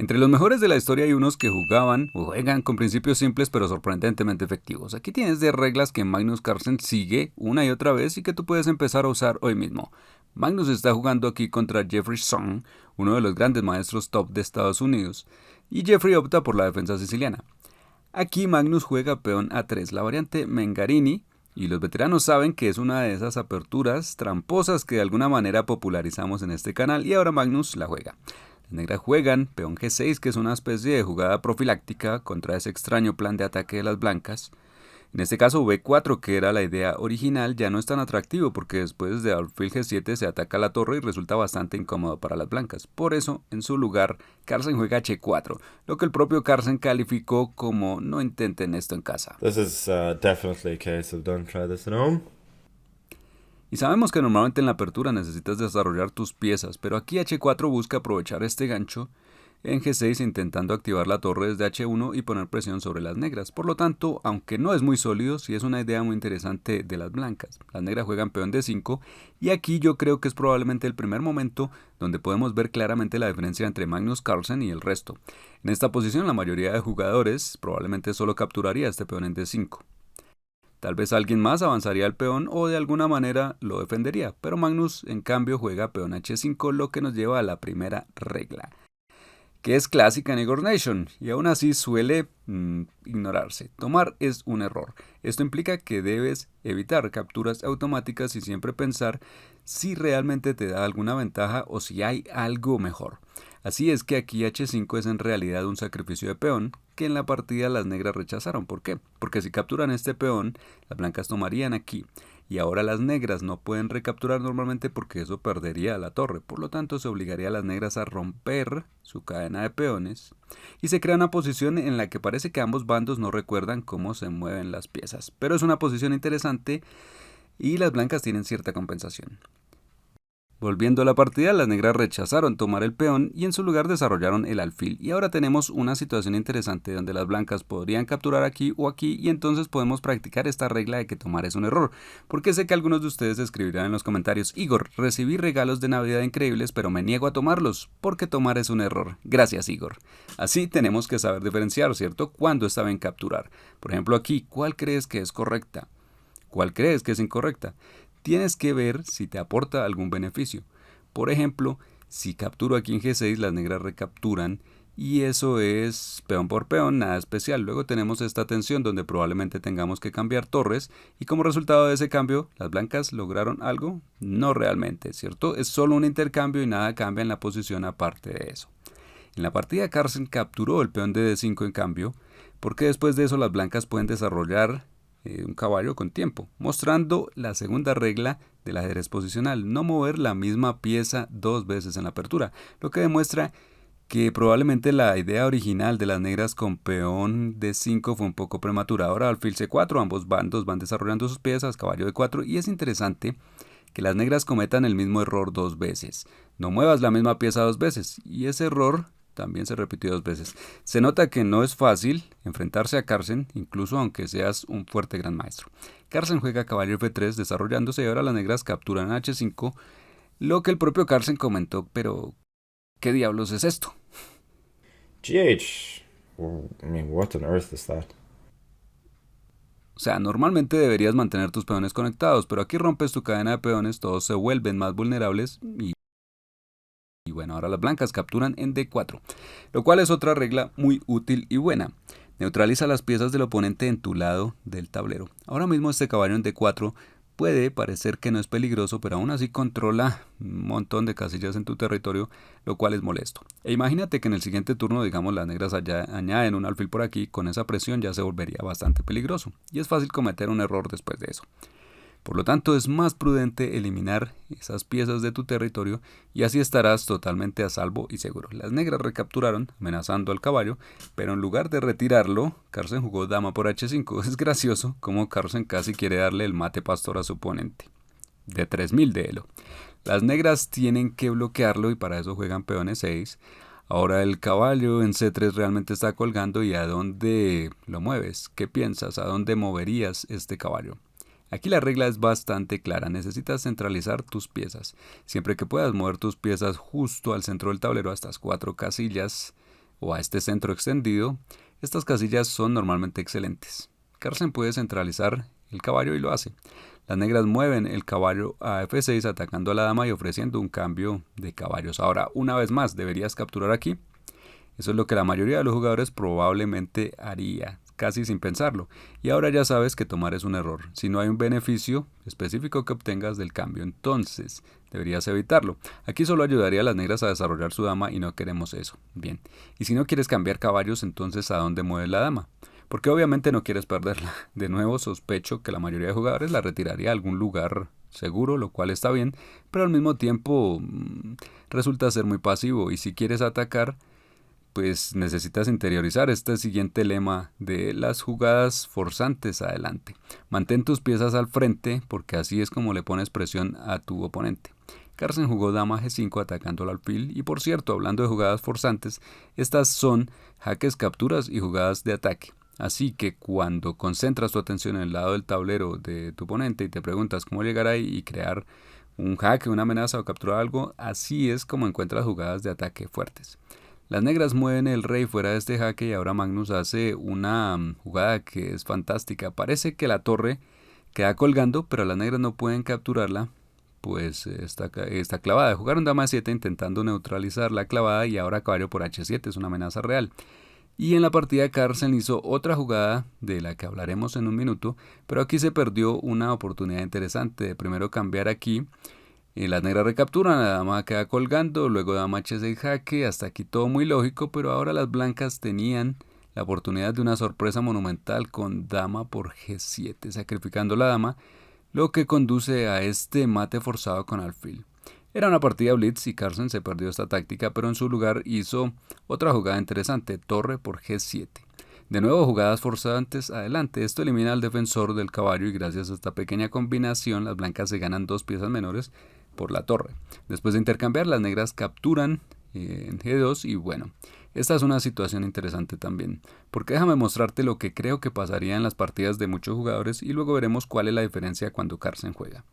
Entre los mejores de la historia hay unos que jugaban o juegan con principios simples pero sorprendentemente efectivos. Aquí tienes 10 reglas que Magnus Carlsen sigue una y otra vez y que tú puedes empezar a usar hoy mismo. Magnus está jugando aquí contra Jeffrey Song, uno de los grandes maestros top de Estados Unidos, y Jeffrey opta por la defensa siciliana. Aquí Magnus juega peón A3, la variante Mengarini, y los veteranos saben que es una de esas aperturas tramposas que de alguna manera popularizamos en este canal y ahora Magnus la juega. Las negras juegan peón G6, que es una especie de jugada profiláctica contra ese extraño plan de ataque de las blancas. En este caso B4, que era la idea original, ya no es tan atractivo porque después de alfil G7 se ataca la torre y resulta bastante incómodo para las blancas. Por eso, en su lugar, Carlsen juega H4, lo que el propio Carlsen calificó como no intenten esto en casa. This is definitely a case of don't try this at home. Y sabemos que normalmente en la apertura necesitas desarrollar tus piezas, pero aquí H4 busca aprovechar este gancho en G6 intentando activar la torre desde H1 y poner presión sobre las negras. Por lo tanto, aunque no es muy sólido, sí es una idea muy interesante de las blancas. Las negras juegan peón D5 y aquí yo creo que es probablemente el primer momento donde podemos ver claramente la diferencia entre Magnus Carlsen y el resto. En esta posición la mayoría de jugadores probablemente solo capturaría este peón en D5. Tal vez alguien más avanzaría el peón o de alguna manera lo defendería, pero Magnus en cambio juega peón H5, lo que nos lleva a la primera regla, que es clásica en Igor Nation y aún así suele ignorarse. Tomar es un error. Esto implica que debes evitar capturas automáticas y siempre pensar si realmente te da alguna ventaja o si hay algo mejor. Así es que aquí H5 es en realidad un sacrificio de peón que en la partida las negras rechazaron. ¿Por qué? Porque si capturan este peón, las blancas tomarían aquí. Y ahora las negras no pueden recapturar normalmente porque eso perdería la torre. Por lo tanto, se obligaría a las negras a romper su cadena de peones. Y se crea una posición en la que parece que ambos bandos no recuerdan cómo se mueven las piezas. Pero es una posición interesante y las blancas tienen cierta compensación. Volviendo a la partida, las negras rechazaron tomar el peón y en su lugar desarrollaron el alfil. Y ahora tenemos una situación interesante donde las blancas podrían capturar aquí o aquí y entonces podemos practicar esta regla de que tomar es un error. Porque sé que algunos de ustedes escribirán en los comentarios: Igor, recibí regalos de Navidad increíbles pero me niego a tomarlos porque tomar es un error. Gracias, Igor. Así tenemos que saber diferenciar, ¿cierto? Cuándo está bien capturar. Por ejemplo aquí, ¿cuál crees que es correcta? ¿Cuál crees que es incorrecta? Tienes que ver si te aporta algún beneficio. Por ejemplo, si capturo aquí en G6, las negras recapturan y eso es peón por peón, nada especial. Luego tenemos esta tensión donde probablemente tengamos que cambiar torres y como resultado de ese cambio, ¿las blancas lograron algo? No realmente, ¿cierto? Es solo un intercambio y nada cambia en la posición aparte de eso. En la partida Carlsen capturó el peón de D5 en cambio, porque después de eso las blancas pueden desarrollar un caballo con tiempo, mostrando la segunda regla del ajedrez posicional: no mover la misma pieza dos veces en la apertura, lo que demuestra que probablemente la idea original de las negras con peón D5 fue un poco prematura. Ahora alfil C4, ambos bandos van desarrollando sus piezas, caballo D4, y es interesante que las negras cometan el mismo error dos veces. No muevas la misma pieza dos veces, y ese error también se repitió dos veces. Se nota que no es fácil enfrentarse a Carlsen, incluso aunque seas un fuerte gran maestro. Carlsen juega caballo F3 desarrollándose y ahora las negras capturan H5, lo que el propio Carlsen comentó: pero ¿qué diablos es esto? GH. I mean, what on earth is that? O sea, normalmente deberías mantener tus peones conectados, pero aquí rompes tu cadena de peones, todos se vuelven más vulnerables y bueno, ahora las blancas capturan en D4, lo cual es otra regla muy útil y buena. Neutraliza las piezas del oponente en tu lado del tablero. Ahora mismo este caballo en D4 puede parecer que no es peligroso, pero aún así controla un montón de casillas en tu territorio, lo cual es molesto. E imagínate que en el siguiente turno, digamos, las negras añaden un alfil por aquí, con esa presión ya se volvería bastante peligroso, y es fácil cometer un error después de eso. Por lo tanto, es más prudente eliminar esas piezas de tu territorio y así estarás totalmente a salvo y seguro. Las negras recapturaron, amenazando al caballo, pero en lugar de retirarlo, Carlsen jugó dama por H5. Es gracioso como Carlsen casi quiere darle el mate pastor a su oponente. De 3000 de elo. Las negras tienen que bloquearlo y para eso juegan peón E6. Ahora el caballo en C3 realmente está colgando y ¿a dónde lo mueves? ¿Qué piensas? ¿A dónde moverías este caballo? Aquí la regla es bastante clara, necesitas centralizar tus piezas. Siempre que puedas mover tus piezas justo al centro del tablero, a estas 4 casillas o a este centro extendido, estas casillas son normalmente excelentes. Carlsen puede centralizar el caballo y lo hace. Las negras mueven el caballo a F6 atacando a la dama y ofreciendo un cambio de caballos. Ahora, una vez más, ¿deberías capturar aquí? Eso es lo que la mayoría de los jugadores probablemente haría, casi sin pensarlo. Y ahora ya sabes que tomar es un error. Si no hay un beneficio específico que obtengas del cambio, entonces deberías evitarlo. Aquí solo ayudaría a las negras a desarrollar su dama y no queremos eso. Bien. Y si no quieres cambiar caballos, entonces ¿a dónde mueve la dama? Porque obviamente no quieres perderla. De nuevo, sospecho que la mayoría de jugadores la retiraría a algún lugar seguro, lo cual está bien, pero al mismo tiempo resulta ser muy pasivo. Y si quieres atacar, pues necesitas interiorizar este siguiente lema de las jugadas forzantes adelante. Mantén tus piezas al frente porque así es como le pones presión a tu oponente. Carlsen jugó dama G5 atacando al alfil y por cierto, hablando de jugadas forzantes, estas son jaques, capturas y jugadas de ataque. Así que cuando concentras tu atención en el lado del tablero de tu oponente y te preguntas cómo llegar ahí y crear un jaque, una amenaza o capturar algo, así es como encuentras jugadas de ataque fuertes. Las negras mueven el rey fuera de este jaque y ahora Magnus hace una jugada que es fantástica. Parece que la torre queda colgando, pero las negras no pueden capturarla, pues está clavada. Jugaron dama 7 intentando neutralizar la clavada y ahora caballo por H7, es una amenaza real. Y en la partida Carlsen hizo otra jugada de la que hablaremos en un minuto, pero aquí se perdió una oportunidad interesante de primero cambiar aquí. Las negras recapturan, la dama queda colgando, luego dama H6 jaque, hasta aquí todo muy lógico, pero ahora las blancas tenían la oportunidad de una sorpresa monumental con dama por G7, sacrificando la dama, lo que conduce a este mate forzado con alfil. Era una partida blitz y Carlsen se perdió esta táctica, pero en su lugar hizo otra jugada interesante, torre por G7. De nuevo jugadas forzantes adelante, esto elimina al defensor del caballo y gracias a esta pequeña combinación las blancas se ganan 2 piezas menores por la torre. Después de intercambiar, las negras capturan en G2 y bueno, esta es una situación interesante también, porque déjame mostrarte lo que creo que pasaría en las partidas de muchos jugadores y luego veremos cuál es la diferencia cuando Carlsen juega.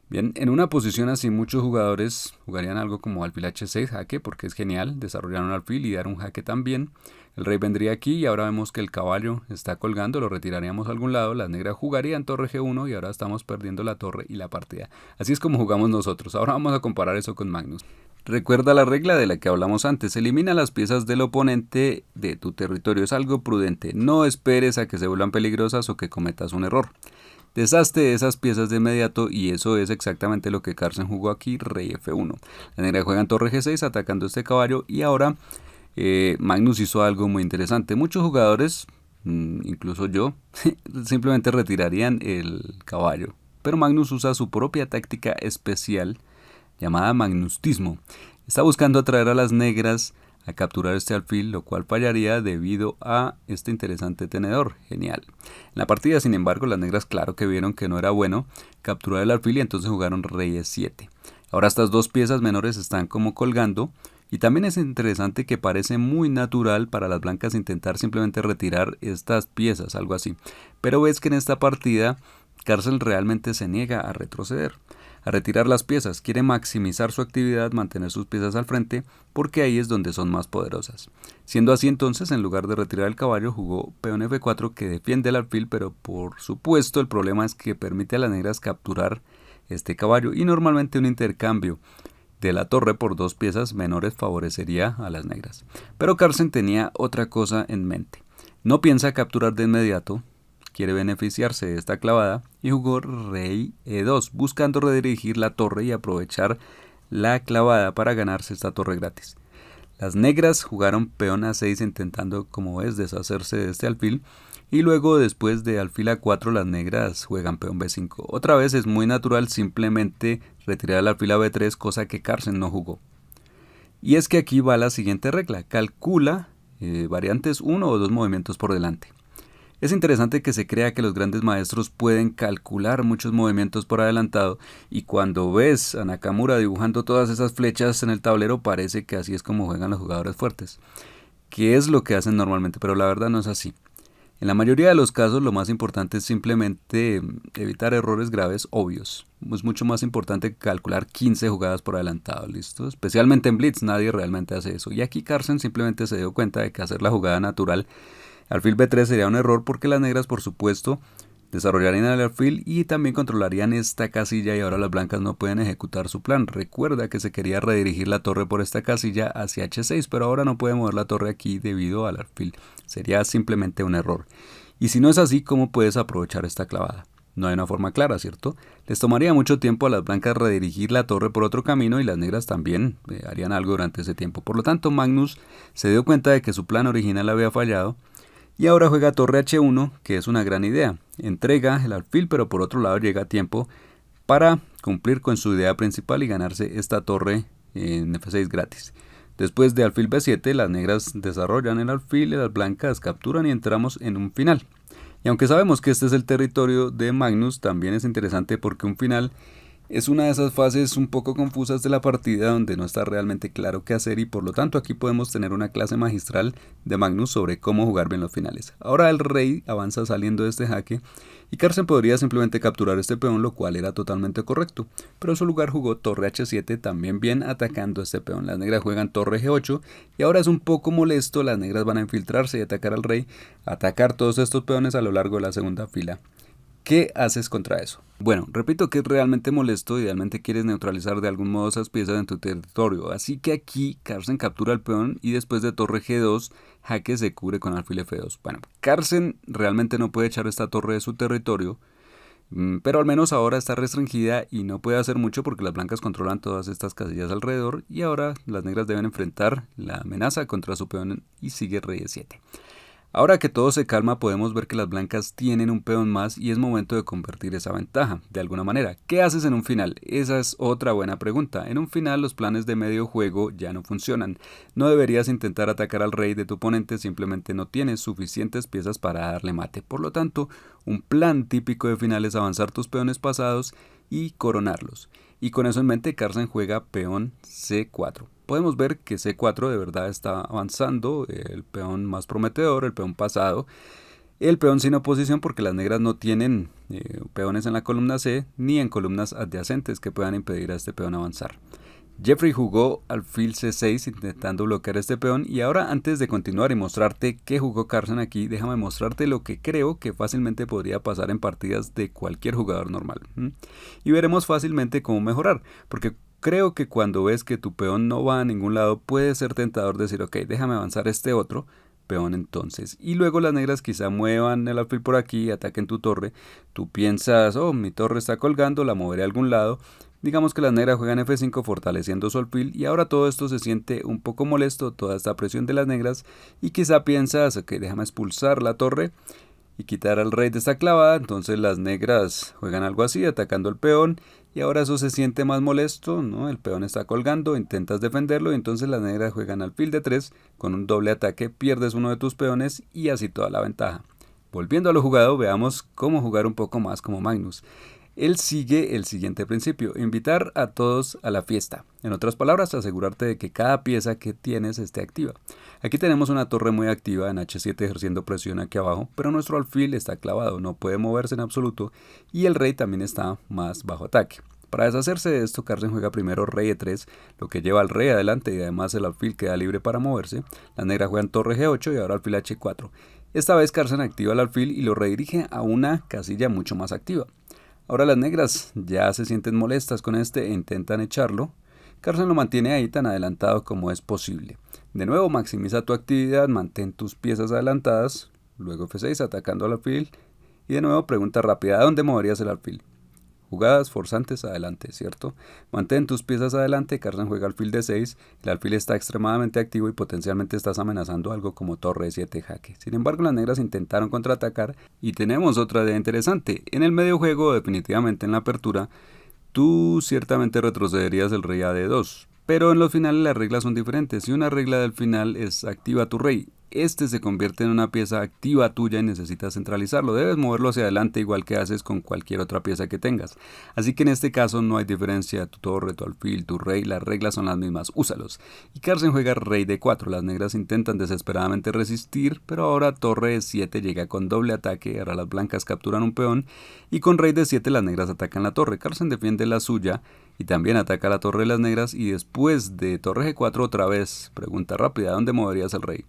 Bien, en una posición así muchos jugadores jugarían algo como alfil H6 jaque porque es genial, desarrollar un alfil y dar un jaque también. El rey vendría aquí y ahora vemos que el caballo está colgando, lo retiraríamos a algún lado, las negras jugarían torre G1 y ahora estamos perdiendo la torre y la partida. Así es como jugamos nosotros. Ahora vamos a comparar eso con Magnus. Recuerda la regla de la que hablamos antes, elimina las piezas del oponente de tu territorio, es algo prudente, no esperes a que se vuelvan peligrosas o que cometas un error. Deshazte esas piezas de inmediato y eso es exactamente lo que Carlsen jugó aquí, rey F1. La negra juega en torre G6 atacando este caballo y ahora Magnus hizo algo muy interesante. Muchos jugadores, incluso yo, simplemente retirarían el caballo. Pero Magnus usa su propia táctica especial llamada magnustismo. Está buscando atraer a las negras a capturar este alfil, lo cual fallaría debido a este interesante tenedor. Genial. En la partida, sin embargo, las negras claro que vieron que no era bueno capturar el alfil y entonces jugaron rey E7. Ahora estas dos piezas menores están como colgando y también es interesante que parece muy natural para las blancas intentar simplemente retirar estas piezas, algo así. Pero ves que en esta partida Carlsen realmente se niega a retroceder, a retirar las piezas, quiere maximizar su actividad, mantener sus piezas al frente, porque ahí es donde son más poderosas. Siendo así entonces, en lugar de retirar el caballo, jugó peón F4 que defiende el alfil, pero por supuesto el problema es que permite a las negras capturar este caballo y normalmente un intercambio de la torre por dos piezas menores favorecería a las negras. Pero Carlsen tenía otra cosa en mente. No piensa capturar de inmediato, quiere beneficiarse de esta clavada y jugó rey E2, buscando redirigir la torre y aprovechar la clavada para ganarse esta torre gratis. Las negras jugaron peón A6 intentando, como ves, deshacerse de este alfil y luego después de alfil A4 las negras juegan peón B5. Otra vez es muy natural simplemente retirar el alfil a B3, cosa que Carlsen no jugó. Y es que aquí va la siguiente regla, calcula variantes 1 o 2 movimientos por delante. Es interesante que se crea que los grandes maestros pueden calcular muchos movimientos por adelantado y cuando ves a Nakamura dibujando todas esas flechas en el tablero parece que así es como juegan los jugadores fuertes, que es lo que hacen normalmente, pero la verdad no es así. En la mayoría de los casos lo más importante es simplemente evitar errores graves obvios. Es mucho más importante que calcular 15 jugadas por adelantado, ¿listo? Especialmente en Blitz, nadie realmente hace eso. Y aquí Carson simplemente se dio cuenta de que hacer la jugada natural alfil B3 sería un error porque las negras, por supuesto, desarrollarían el alfil y también controlarían esta casilla y ahora las blancas no pueden ejecutar su plan. Recuerda que se quería redirigir la torre por esta casilla hacia H6, pero ahora no puede mover la torre aquí debido al alfil. Sería simplemente un error. Y si no es así, ¿cómo puedes aprovechar esta clavada? No hay una forma clara, ¿cierto? Les tomaría mucho tiempo a las blancas redirigir la torre por otro camino y las negras también harían algo durante ese tiempo. Por lo tanto, Magnus se dio cuenta de que su plan original había fallado y ahora juega torre H1, que es una gran idea. Entrega el alfil, pero por otro lado llega a tiempo para cumplir con su idea principal y ganarse esta torre en F6 gratis. Después de alfil B7, las negras desarrollan el alfil y las blancas capturan y entramos en un final. Y aunque sabemos que este es el territorio de Magnus, también es interesante porque un final es una de esas fases un poco confusas de la partida donde no está realmente claro qué hacer y por lo tanto aquí podemos tener una clase magistral de Magnus sobre cómo jugar bien los finales. Ahora el rey avanza saliendo de este jaque y Carson podría simplemente capturar este peón, lo cual era totalmente correcto, pero en su lugar jugó torre H7 también bien atacando este peón. Las negras juegan torre G8 y ahora es un poco molesto, las negras van a infiltrarse y atacar al rey, atacar todos estos peones a lo largo de la segunda fila. ¿Qué haces contra eso? Bueno, repito que es realmente molesto, idealmente quieres neutralizar de algún modo esas piezas en tu territorio, así que aquí Carson captura el peón y después de torre G2, jaque se cubre con alfil F2. Bueno, Carson realmente no puede echar esta torre de su territorio, pero al menos ahora está restringida y no puede hacer mucho porque las blancas controlan todas estas casillas alrededor y ahora las negras deben enfrentar la amenaza contra su peón y sigue rey E7. Ahora que todo se calma podemos ver que las blancas tienen un peón más y es momento de convertir esa ventaja, de alguna manera. ¿Qué haces en un final? Esa es otra buena pregunta. En un final los planes de medio juego ya no funcionan. No deberías intentar atacar al rey de tu oponente, simplemente no tienes suficientes piezas para darle mate. Por lo tanto, un plan típico de final es avanzar tus peones pasados y coronarlos. Y con eso en mente, Carson juega peón C4. Podemos ver que C4 de verdad está avanzando, el peón más prometedor, el peón pasado, el peón sin oposición porque las negras no tienen peones en la columna C ni en columnas adyacentes que puedan impedir a este peón avanzar. Jeffrey jugó alfil C6 intentando bloquear este peón y ahora antes de continuar y mostrarte qué jugó Carson aquí, déjame mostrarte lo que creo que fácilmente podría pasar en partidas de cualquier jugador normal. Y veremos fácilmente cómo mejorar, porque creo que cuando ves que tu peón no va a ningún lado puede ser tentador decir ok, déjame avanzar este otro peón entonces. Y luego las negras quizá muevan el alfil por aquí y ataquen tu torre. Tú piensas, oh, mi torre está colgando, la moveré a algún lado. Digamos que las negras juegan F5 fortaleciendo su alfil y ahora todo esto se siente un poco molesto, toda esta presión de las negras y quizá piensas, ok, déjame expulsar la torre y quitar al rey de esta clavada, entonces las negras juegan algo así, atacando el peón y ahora eso se siente más molesto, ¿no? El peón está colgando, intentas defenderlo y entonces las negras juegan alfil de 3 con un doble ataque, pierdes uno de tus peones y así toda la ventaja. Volviendo a lo jugado, veamos cómo jugar un poco más como Magnus. Él sigue el siguiente principio, invitar a todos a la fiesta. En otras palabras, asegurarte de que cada pieza que tienes esté activa. Aquí tenemos una torre muy activa en H7 ejerciendo presión aquí abajo, pero nuestro alfil está clavado, no puede moverse en absoluto y el rey también está más bajo ataque. Para deshacerse de esto, Carson juega primero rey E3, lo que lleva al rey adelante y además el alfil queda libre para moverse. Las negras juegan torre G8 y ahora alfil H4. Esta vez Carson activa el alfil y lo redirige a una casilla mucho más activa. Ahora las negras ya se sienten molestas con este e intentan echarlo. Carson lo mantiene ahí tan adelantado como es posible. De nuevo maximiza tu actividad, mantén tus piezas adelantadas, luego F6 atacando al alfil y de nuevo pregunta rápida, ¿a dónde moverías el alfil? Jugadas forzantes adelante, ¿cierto? Mantén tus piezas adelante, Carson juega alfil D6, el alfil está extremadamente activo y potencialmente estás amenazando algo como torre E7 jaque. Sin embargo, las negras intentaron contraatacar y tenemos otra idea interesante. En el medio juego, definitivamente en la apertura, tú ciertamente retrocederías el rey a D2, pero en los finales las reglas son diferentes y una regla del final es activa tu rey. este se convierte en una pieza activa tuya y necesitas centralizarlo. Debes moverlo hacia adelante igual que haces con cualquier otra pieza que tengas. Así que en este caso no hay diferencia, tu torre, tu alfil, tu rey, las reglas son las mismas, úsalos. Y Carlsen juega rey de 4, las negras intentan desesperadamente resistir, pero ahora torre de 7 llega con doble ataque, ahora las blancas capturan un peón y con rey de 7 las negras atacan la torre. Carlsen defiende la suya y también ataca la torre de las negras y después de torre G4 otra vez, pregunta rápida, ¿dónde moverías el rey?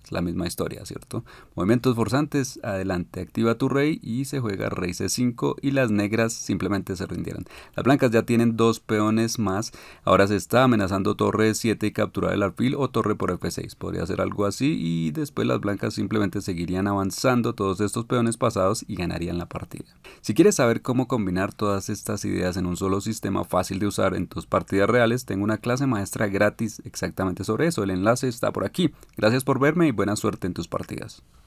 La misma historia, ¿cierto? Movimientos forzantes, adelante, activa tu rey y se juega rey C5 y las negras simplemente se rindieron. Las blancas ya tienen 2 peones más, ahora se está amenazando torre E7 y capturar el alfil o torre por F6. Podría ser algo así y después las blancas simplemente seguirían avanzando todos estos peones pasados y ganarían la partida. Si quieres saber cómo combinar todas estas ideas en un solo sistema fácil de usar en tus partidas reales, tengo una clase maestra gratis exactamente sobre eso. El enlace está por aquí. Gracias por verme y buena suerte en tus partidas.